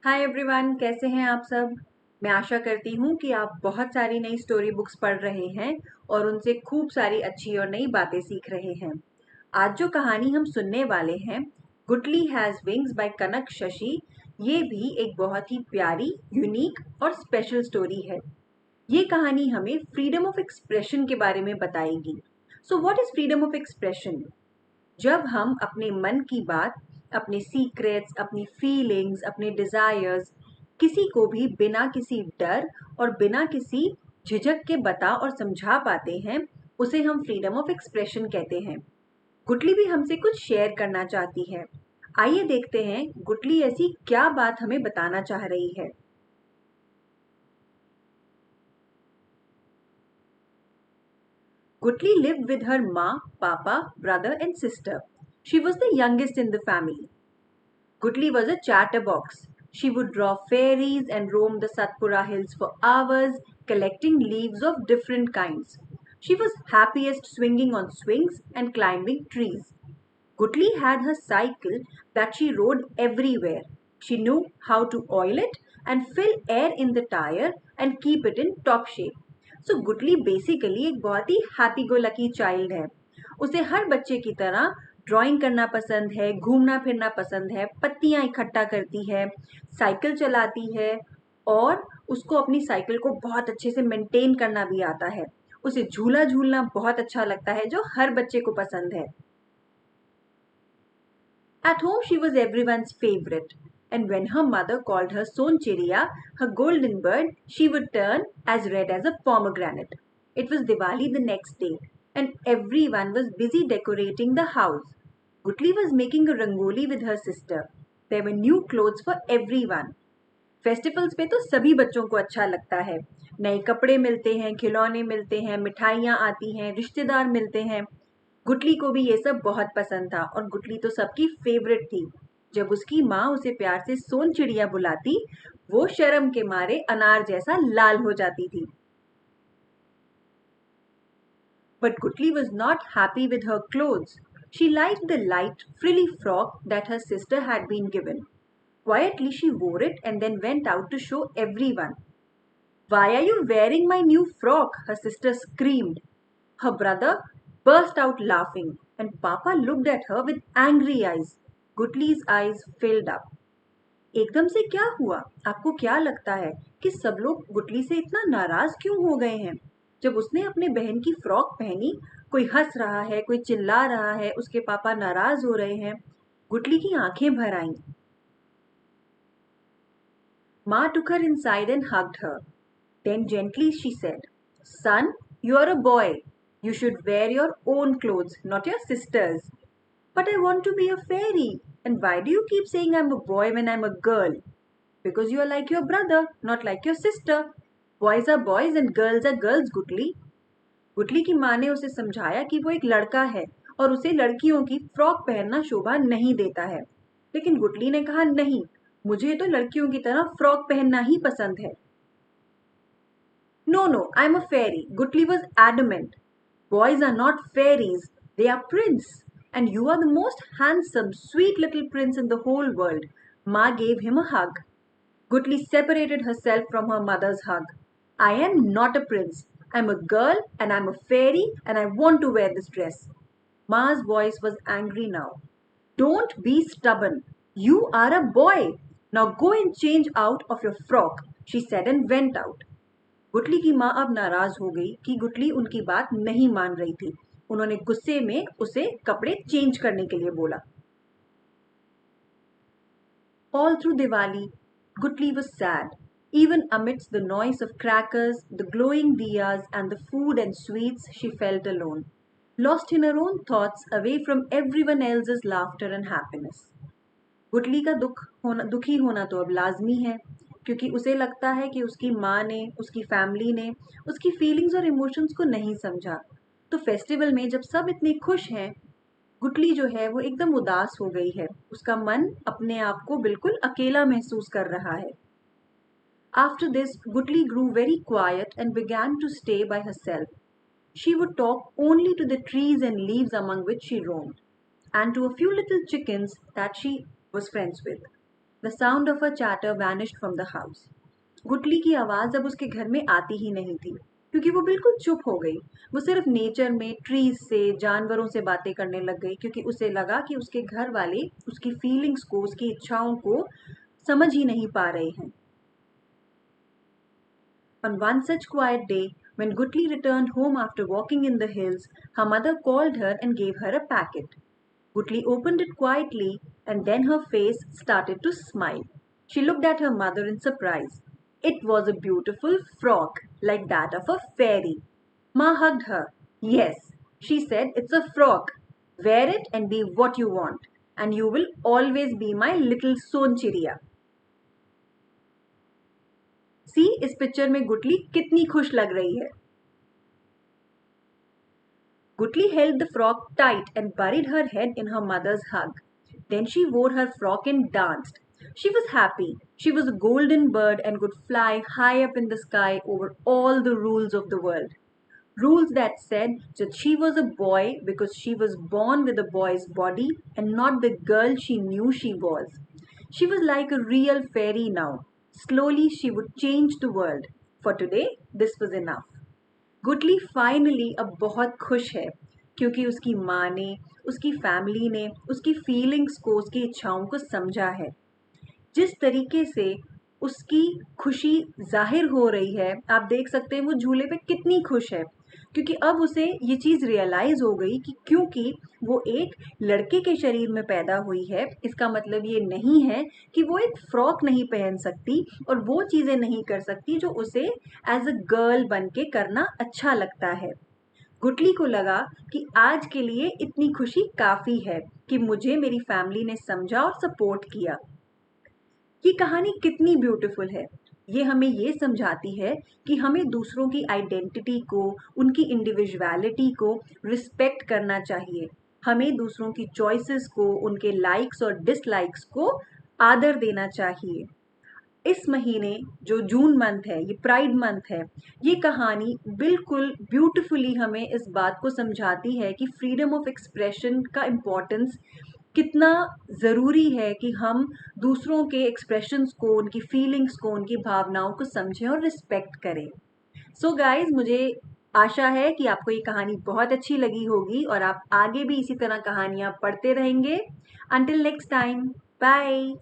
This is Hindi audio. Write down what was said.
हाय एवरीवन, कैसे हैं आप सब। मैं आशा करती हूँ कि आप बहुत सारी नई स्टोरी बुक्स पढ़ रहे हैं और उनसे खूब सारी अच्छी और नई बातें सीख रहे हैं। आज जो कहानी हम सुनने वाले हैं, गुटली हैज़ विंग्स बाय कनक शशि, ये भी एक बहुत ही प्यारी, यूनिक और स्पेशल स्टोरी है। ये कहानी हमें फ्रीडम ऑफ एक्सप्रेशन के बारे में बताएगी। So what is freedom of expression? जब हम अपने मन की बात, अपने सीक्रेट्स, अपनी फीलिंग्स, अपने डिजायर्स किसी को भी बिना किसी डर और बिना किसी झिझक के बता और समझा पाते हैं, उसे हम फ्रीडम ऑफ एक्सप्रेशन कहते हैं। गुटली भी हमसे कुछ शेयर करना चाहती है। आइए देखते हैं गुटली ऐसी क्या बात हमें बताना चाह रही है। Gutli lived with her ma, papa, brother, and sister. She was the youngest in the family. Gutli was a chatterbox. She would draw fairies and roam the Satpura hills for hours, collecting leaves of different kinds. She was happiest swinging on swings and climbing trees. Gutli had her cycle that she rode everywhere. She knew how to oil it and fill air in the tire and keep it in top shape. So Gutli basically एक बहुत ही हैप्पी गो लकी चाइल्ड है। उसे हर बच्चे की तरह ड्राइंग करना पसंद है, घूमना फिरना पसंद है, पत्तियां इकट्ठा करती है, साइकिल चलाती है और उसको अपनी साइकिल को बहुत अच्छे से मेंटेन करना भी आता है। उसे झूला झूलना बहुत अच्छा लगता है, जो हर बच्चे को पसंद है। At home, she was everyone's favorite, and when her mother called her Sonchiriya, her golden bird, she would turn as red as a pomegranate. It was Diwali the next day, and everyone was busy decorating the house. Gutli was making a rangoli with her sister. There were new clothes for everyone. Festivals पे तो सभी बच्चों को अच्छा लगता है। नए कपड़े मिलते हैं, खिलौने मिलते हैं, मिठाइयाँ आती हैं, रिश्तेदार मिलते हैं। गुटली को भी ये सब बहुत पसंद था और गुटली तो सबकी फेवरेट थी। जब उसकी माँ उसे प्यार से सोन चिड़िया बुलाती, वो शर्म के मारे अनार जैसा लाल हो जाती थी। But Gutli was not happy with her clothes. She liked the light, frilly frock that her sister had been given. Quietly she wore it and then went out to show everyone. Why are you wearing my new frock? Her sister screamed. Her brother burst out laughing, and Papa looked at her with angry eyes. Gutli's eyes filled up. एकदम से क्या हुआ? आपको क्या लगता है कि सब लोग गुटली से इतना नाराज क्यों हो गए हैं? जब उसने अपने बहन की फ्रॉक पहनी, कोई हंस रहा है, कोई चिल्ला रहा है, उसके पापा नाराज हो रहे हैं। गुटली की आंखें भर आईं। Ma took her inside and hugged her. Then gently she said, Son, you are a boy. You should wear your own clothes, not your sister's. But I want to be a fairy. And why do you keep saying I'm a boy when I'm a girl? Because you are like your brother, not like your sister. Boys are boys and girls are girls, गुटली। गुटली की माँ ने उसे समझाया कि वो एक लड़का है और उसे लड़कियों की फ्रॉक पहनना शोभा नहीं देता है। लेकिन गुटली ने कहा, नहीं, मुझे तो लड़कियों की तरह फ्रॉक पहनना ही पसंद है। No, no, I'm a fairy. Gutli was adamant. Boys are not fairies, they are prince. And you are the most handsome, sweet little prince in the whole world. Ma gave him a hug. Gutli separated herself from her mother's hug. I am not a prince. I'm a girl and I'm a fairy and I want to wear this dress. Ma's voice was angry now. Don't be stubborn. You are a boy. Now go and change out of your frock, she said and went out. गुटली की माँ अब नाराज हो गई कि गुटली उनकी बात नहीं मान रही थी। उन्होंने गुस्से में उसे कपड़े चेंज करने के लिए बोला। All through Diwali, Gutli was sad. Even amidst the noise of crackers, the glowing diyas, and the food and sweets, she felt alone, lost in her own thoughts, away from everyone else's laughter and happiness. गुटली का दुखी होना तो अब लाजमी है, क्योंकि उसे लगता है कि उसकी माँ ने, उसकी फैमिली ने उसकी फीलिंग्स और इमोशंस को नहीं समझा। तो फेस्टिवल में जब सब इतने खुश हैं, गुटली जो है वो एकदम उदास हो गई है। उसका मन अपने आप को बिल्कुल अकेला महसूस कर रहा है। After this, Gutli grew very quiet and began to stay by herself. She would talk only to the trees and leaves among which she roamed, and to a few little chickens that she was friends with. The sound of her chatter vanished from the house. गुटली की आवाज अब उसके घर में आती ही नहीं थी क्योंकि वो बिल्कुल चुप हो गई। वो सिर्फ नेचर में ट्रीज से, जानवरों से बातें करने लग गई क्योंकि उसे लगा कि उसके घर वाले उसकी फीलिंग्स को, उसकी इच्छाओं को समझ ही नहीं पा रहे हैं। On one such quiet day, when Gutli returned home after walking in the hills, her mother called her and gave her a packet. Gutli opened it quietly and then her face started to smile. She looked at her mother in surprise. It was a beautiful frock, like that of a fairy. Ma hugged her. Yes, she said, it's a frock. Wear it and be what you want, and you will always be my little Sonchiriya. सी इस पिक्चर में गुटली कितनी खुश लग रही है। Gutli held the frock tight and buried her head in her mother's hug. Then she wore her frock and danced. She was happy. She was a golden bird and could fly high up in the sky over all the rules of the world. Rules that said that she was a boy because she was born with a boy's body and not the girl she knew she was. She was like a real fairy now. Slowly she would change the world. For today, this was enough. Gutli finally अब बहुत खुश है क्योंकि उसकी माँ ने, उसकी फैमिली ने उसकी फीलिंग्स को, उसकी इच्छाओं को समझा है। जिस तरीके से उसकी खुशी जाहिर हो रही है, आप देख सकते हैं वो झूले पे कितनी खुश है क्योंकि अब उसे ये चीज़ रियलाइज हो गई कि क्योंकि वो एक लड़के के शरीर में पैदा हुई है, इसका मतलब ये नहीं है कि वो एक फ्रॉक नहीं पहन सकती और वो चीज़ें नहीं कर सकती जो उसे एज अ गर्ल बन के करना अच्छा लगता है। गुटली को लगा कि आज के लिए इतनी खुशी काफ़ी है कि मुझे मेरी फैमिली ने समझा और सपोर्ट किया। ये कहानी कितनी ब्यूटीफुल है। ये हमें ये समझाती है कि हमें दूसरों की आइडेंटिटी को, उनकी इंडिविजुअलिटी को रिस्पेक्ट करना चाहिए। हमें दूसरों की चॉइसेस को, उनके लाइक्स और डिसलाइक्स को आदर देना चाहिए। इस महीने जो जून मंथ है, ये प्राइड मंथ है, ये कहानी बिल्कुल ब्यूटीफुली हमें इस बात को समझाती है कि फ्रीडम ऑफ एक्सप्रेशन का इम्पोर्टेंस कितना ज़रूरी है कि हम दूसरों के एक्सप्रेशंस को, उनकी फीलिंग्स को, उनकी भावनाओं को समझें और रिस्पेक्ट करें। सो गाइज, मुझे आशा है कि आपको ये कहानी बहुत अच्छी लगी होगी और आप आगे भी इसी तरह कहानियाँ पढ़ते रहेंगे। Until next time, bye.